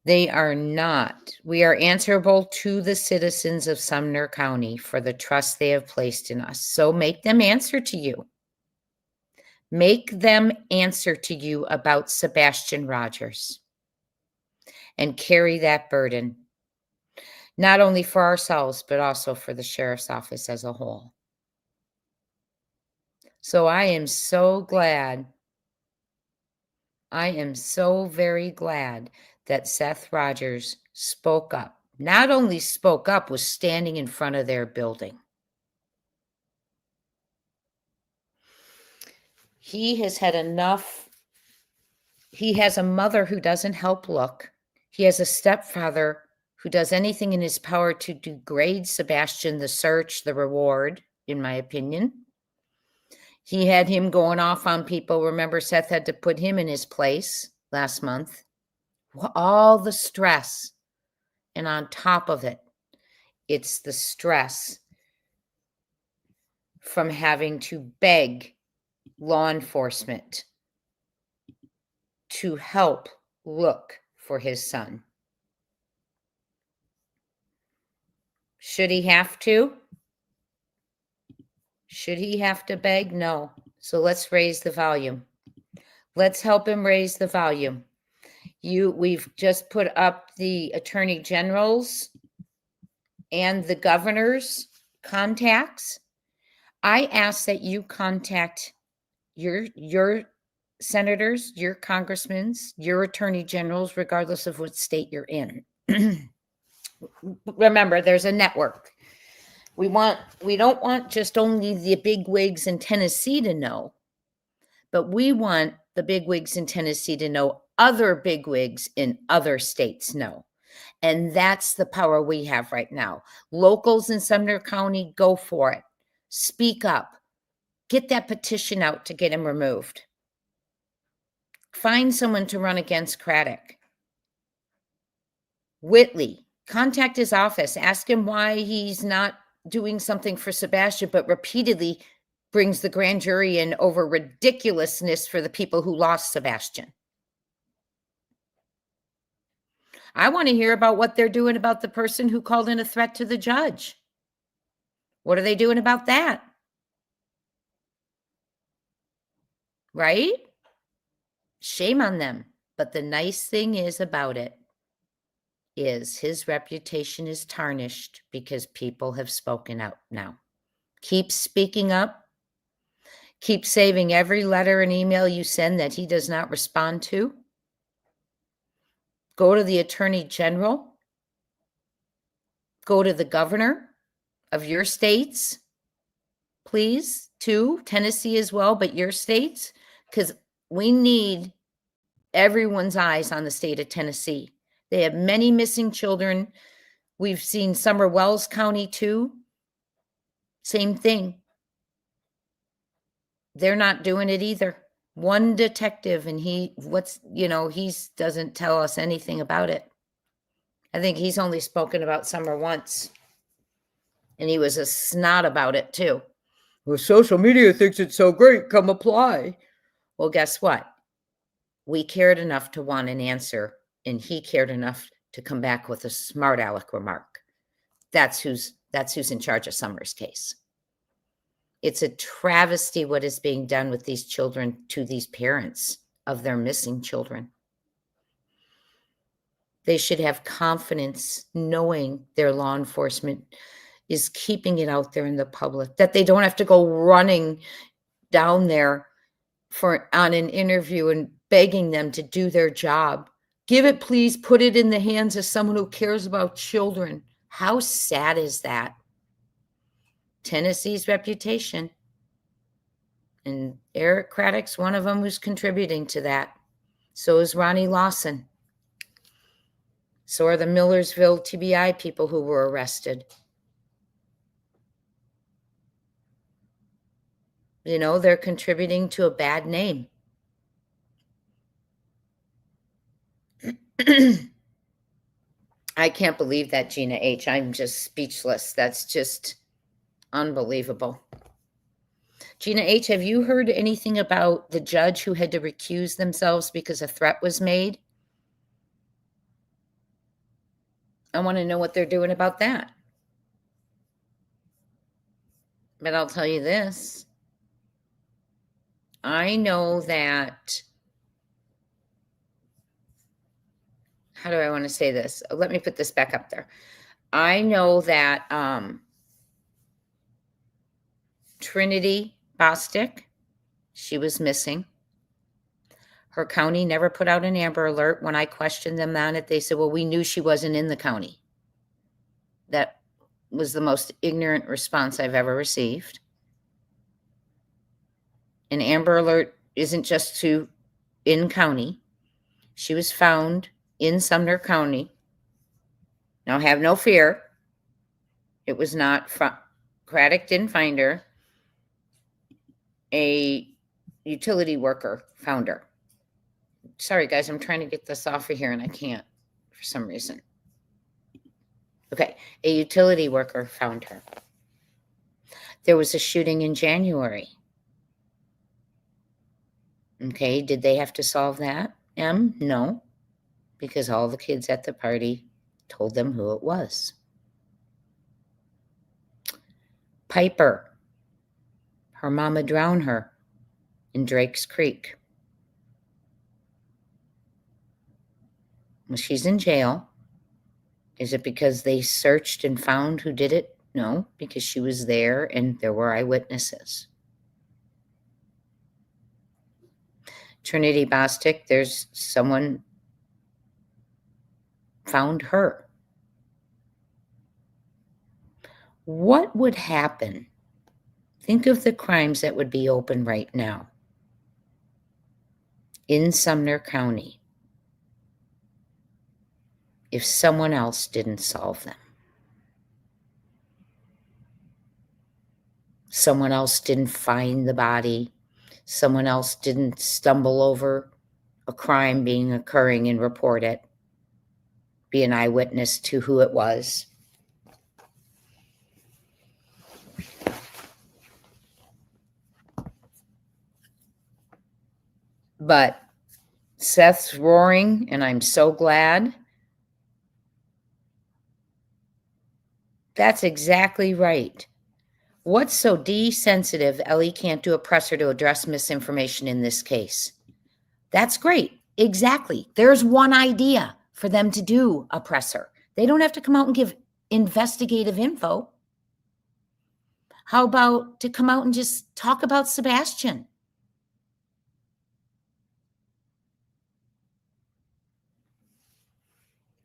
They are not. We are answerable to the citizens of Sumner County for the trust they have placed in us. So make them answer to you. Make them answer to you about Sebastian Rogers and carry that burden, not only for ourselves, but also for the sheriff's office as a whole. So I am so glad. I am so very glad that Seth Rogers spoke up. Not only spoke up, was standing in front of their building. He has had enough. He has a mother who doesn't help look. He has a stepfather who does anything in his power to degrade Sebastian, the search, the reward, in my opinion. He had him going off on people. Remember, Seth had to put him in his place last month. All the stress. And on top of it, it's the stress from having to beg law enforcement to help look for his son. Should he have to? Should he have to beg? No. So let's raise the volume. Let's help him raise the volume. We've just put up the attorney general's and the governor's contacts. I ask that you contact your senators, your congressmen, your attorney generals, regardless of what state you're in. Remember, there's a network. We don't want just only the big wigs in Tennessee to know, but we want the big wigs in Tennessee to know other big wigs in other states know. And that's the power we have right now. Locals in Sumner County, go for it. Speak up. Get that petition out to get him removed. Find someone to run against Craddock. Whitley, contact his office. Ask him why he's not doing something for Sebastian, but repeatedly brings the grand jury in over ridiculousness for the people who lost Sebastian. I want to hear about what they're doing about the person who called in a threat to the judge. What are they doing about that? Right? Shame on them. But the nice thing is about it is his reputation is tarnished because people have spoken out now. Keep speaking up. Keep saving every letter and email you send that he does not respond to. Go to the attorney general. Go to the governor of your states, please, too. Tennessee as well, but your states, because we need everyone's eyes on the state of Tennessee. They have many missing children. We've seen Summer Wells County, too. Same thing. They're not doing it either. One detective, and he doesn't tell us anything about it. I think he's only spoken about Summer once. And he was a snot about it, too. Well, social media thinks it's so great. Come apply. Well, guess what? We cared enough to want an answer, and he cared enough to come back with a smart aleck remark. That's who's in charge of Summer's case. It's a travesty what is being done with these children to these parents of their missing children. They should have confidence knowing their law enforcement is keeping it out there in the public, that they don't have to go running down there on an interview and begging them to do their job. Give it, please. Put it in the hands of someone who cares about children. How sad is that? Tennessee's reputation. And Eric Craddock's one of them who's contributing to that. So is Ronnie Lawson. So are the Millersville TBI people who were arrested. They're contributing to a bad name. I can't believe that, Gina H. I'm just speechless. That's just unbelievable. Gina H., have you heard anything about the judge who had to recuse themselves because a threat was made? I want to know what they're doing about that. But I'll tell you this. I know that, how do I want to say this? Let me put this back up there. I know that Trinity Bostic, she was missing. Her county never put out an Amber Alert. When I questioned them on it, they said, well, we knew she wasn't in the county. That was the most ignorant response I've ever received. An Amber Alert isn't just to in county. She was found in Sumner County. Now, have no fear. It was not, Craddock didn't find her. A utility worker found her. Sorry, guys, I'm trying to get this off of here and I can't for some reason. Okay, a utility worker found her. There was a shooting in January. Okay, did they have to solve that? No, because all the kids at the party told them who it was. Piper, her mama drowned her in Drake's Creek. Well, she's in jail. Is it because they searched and found who did it? No, because she was there and there were eyewitnesses. Trinity Bostic, there's someone found her. What would happen? Think of the crimes that would be open right now in Sumner County if someone else didn't solve them. Someone else didn't find the body. Someone else didn't stumble over a crime occurring and report it, be an eyewitness to who it was. But Seth's roaring, and I'm so glad. That's exactly right. What's so desensitive Ellie can't do a presser to address misinformation in this case? That's great. Exactly. There's one idea for them to do a presser. They don't have to come out and give investigative info. How about to come out and just talk about Sebastian?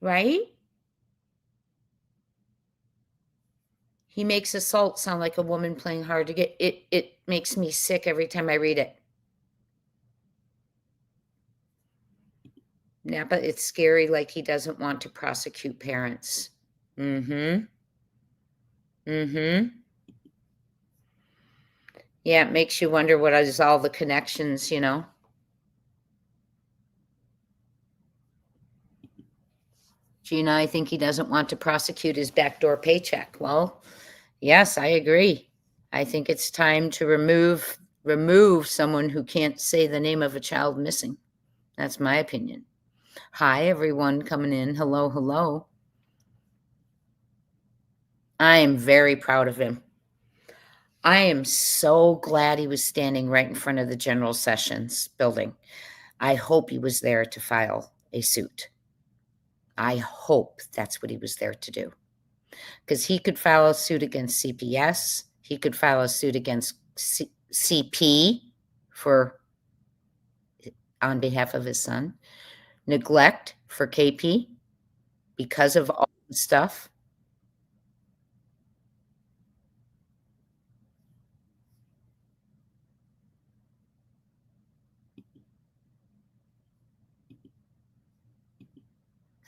Right? He makes assault sound like a woman playing hard to get. It makes me sick every time I read it. Napa, it's scary, like he doesn't want to prosecute parents. Yeah, it makes you wonder what is all the connections, you know. Gina, I think he doesn't want to prosecute his backdoor paycheck. Well, yes, I agree. I think it's time to remove someone who can't say the name of a child missing. That's my opinion. Hi, everyone coming in. Hello, hello. I am very proud of him. I am so glad he was standing right in front of the General Sessions building. I hope he was there to file a suit. I hope that's what he was there to do. Because he could file a suit against CPS. He could file a suit against CP on behalf of his son. Neglect for KP because of all the stuff.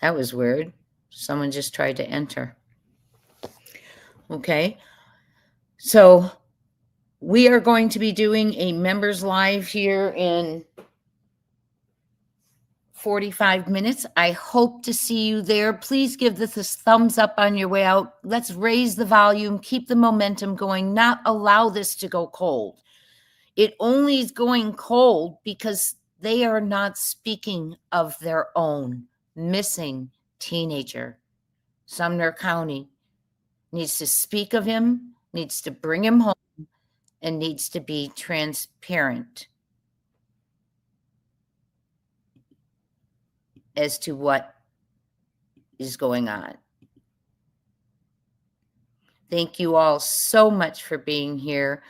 That was weird. Someone just tried to enter. Okay. So we are going to be doing a members live here in 45 minutes. I hope to see you there. Please give this a thumbs up on your way out. Let's raise the volume, keep the momentum going, not allow this to go cold. It only is going cold because they are not speaking of their own missing teenager. Sumner County needs to speak of him, needs to bring him home, and needs to be transparent as to what is going on. Thank you all so much for being here.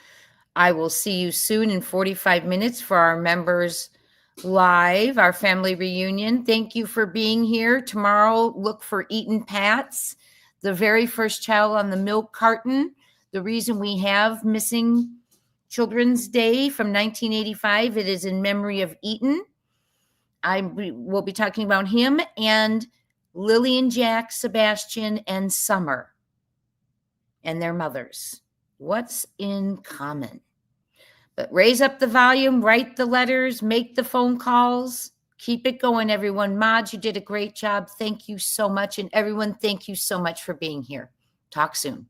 I will see you soon in 45 minutes for our members live, our family reunion. Thank you for being here. Tomorrow, look for Eaton Pats, the very first child on the milk carton. The reason we have Missing Children's Day from 1985, it is in memory of Eaton. I will be talking about him and Lillian, Jack, Sebastian, and Summer and their mothers. What's in common? But raise up the volume, write the letters, make the phone calls. Keep it going, everyone. Maj, you did a great job. Thank you so much. And everyone, thank you so much for being here. Talk soon.